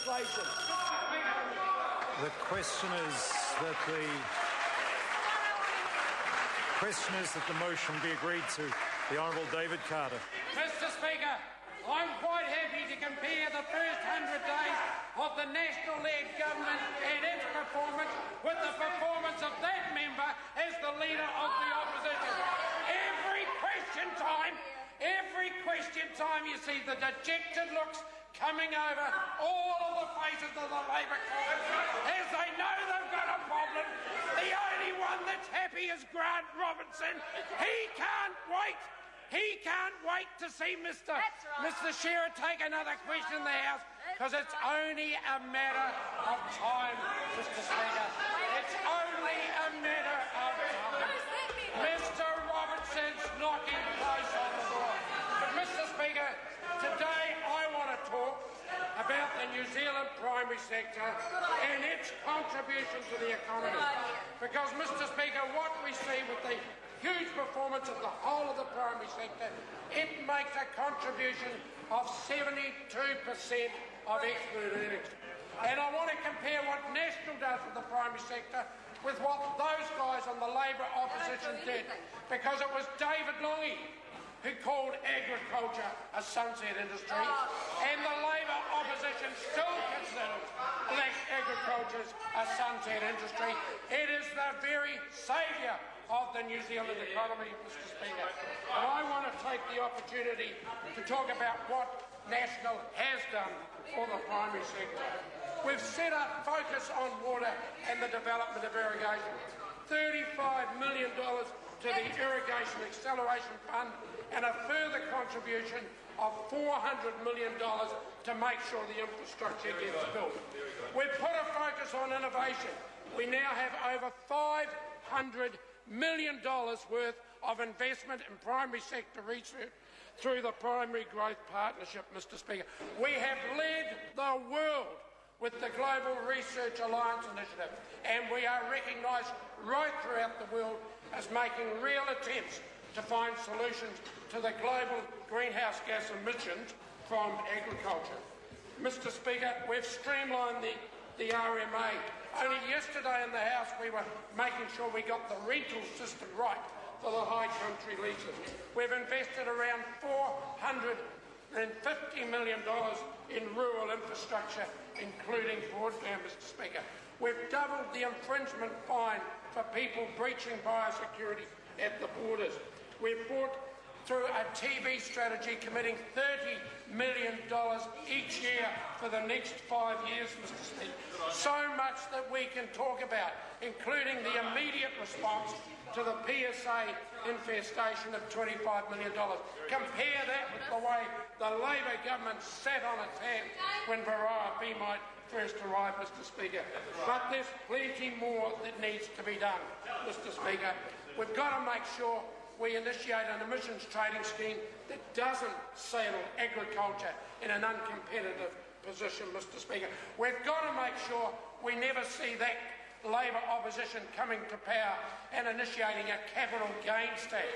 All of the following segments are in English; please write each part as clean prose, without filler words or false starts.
legislation. The question is that the motion be agreed to. The Honourable David Carter. Mr Speaker, I'm quite happy to compare the first 100 days of the National-led government and its performance with the performance of that member as the leader of the opposition. Every question time you see the dejected looks coming over all of the faces of the Labor caucus as they know they've got a problem. The only one that's happy is Grant Robertson. He can't wait. He can't wait to see Mr. Shearer take another question in the House because it's only a matter of time, Mr. Speaker. It's only a matter of time. Mr. Robertson's knocking close on the door. But, Mr. Speaker, today I want to talk about the New Zealand primary sector and its contribution to the economy. Because, Mr. Speaker, what we see with the huge performance of the whole of the primary sector, it makes a contribution of 72% of export earnings. And I want to compare what National does with the primary sector with what those guys on the Labor opposition did, because it was David Lange who called agriculture a sunset industry, and the Labor opposition still considers black agriculture a sunset industry. It is the very saviour of the New Zealand economy, Mr. Speaker. And I want to take the opportunity to talk about what National has done for the primary sector. We've set up focus on water and the development of irrigation. $35 million to the Irrigation Acceleration Fund and a further contribution of $400 million to make sure the infrastructure gets built. We've put a focus on innovation. We now have over $500 million worth of investment in primary sector research through the Primary Growth Partnership, Mr. Speaker. We have led the world with the Global Research Alliance Initiative, and we are recognised right throughout the world as making real attempts to find solutions to the global greenhouse gas emissions from agriculture. Mr. Speaker, we've streamlined the RMA. Only yesterday in the House we were making sure we got the rental system right for the high country leases. We've invested around $450 million in rural infrastructure, including broadband, Mr. Speaker. We've doubled the infringement fine for people breaching biosecurity at the borders. We've brought through a TV strategy committing $30 million each year for the next 5 years, Mr. Speaker. So much that we can talk about, including the immediate response to the PSA infestation of $25 million. Compare that with the way the Labor government sat on its hands when Varroa might first arrived, Mr. Speaker. But there's plenty more that needs to be done, Mr. Speaker. We've got to make sure we initiate an emissions trading scheme that doesn't saddle agriculture in an uncompetitive position, Mr. Speaker. We've got to make sure we never see that Labor opposition coming to power and initiating a capital gains tax.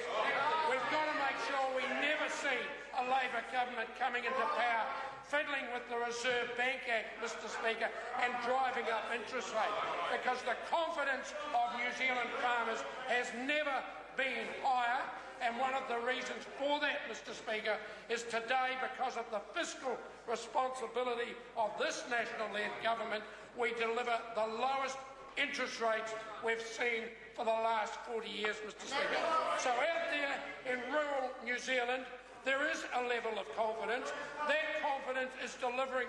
We've got to make sure we never see a Labor government coming into power fiddling with the Reserve Bank Act, Mr. Speaker, and driving up interest rates, because the confidence of New Zealand farmers has never been higher, and one of the reasons for that, Mr. Speaker, is today, because of the fiscal responsibility of this National-led government, we deliver the lowest interest rates we've seen for the last 40 years, Mr. Speaker. So out there in rural New Zealand, there is a level of confidence. That confidence is delivering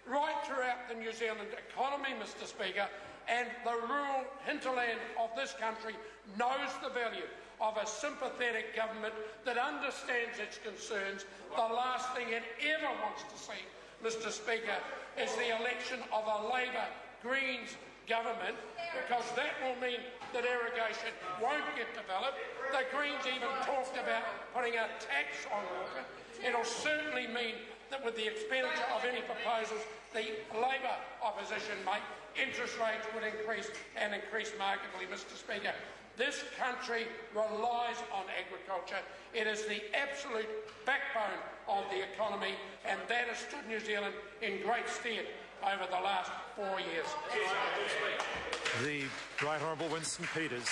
right throughout the New Zealand economy, Mr. Speaker, and the rural hinterland of this country knows the value of a sympathetic government that understands its concerns. The last thing it ever wants to see, Mr. Speaker, is the election of a Labor Greens government, because that will mean that irrigation won't get developed. The Greens even talked about putting a tax on water. It'll certainly mean that with the expenditure of any proposals the Labor opposition make, interest rates would increase and increase markedly, Mr. Speaker. This country relies on agriculture. It is the absolute backbone of the economy, and that has stood New Zealand in great stead over the last 4 years. The Right Honourable Winston Peters.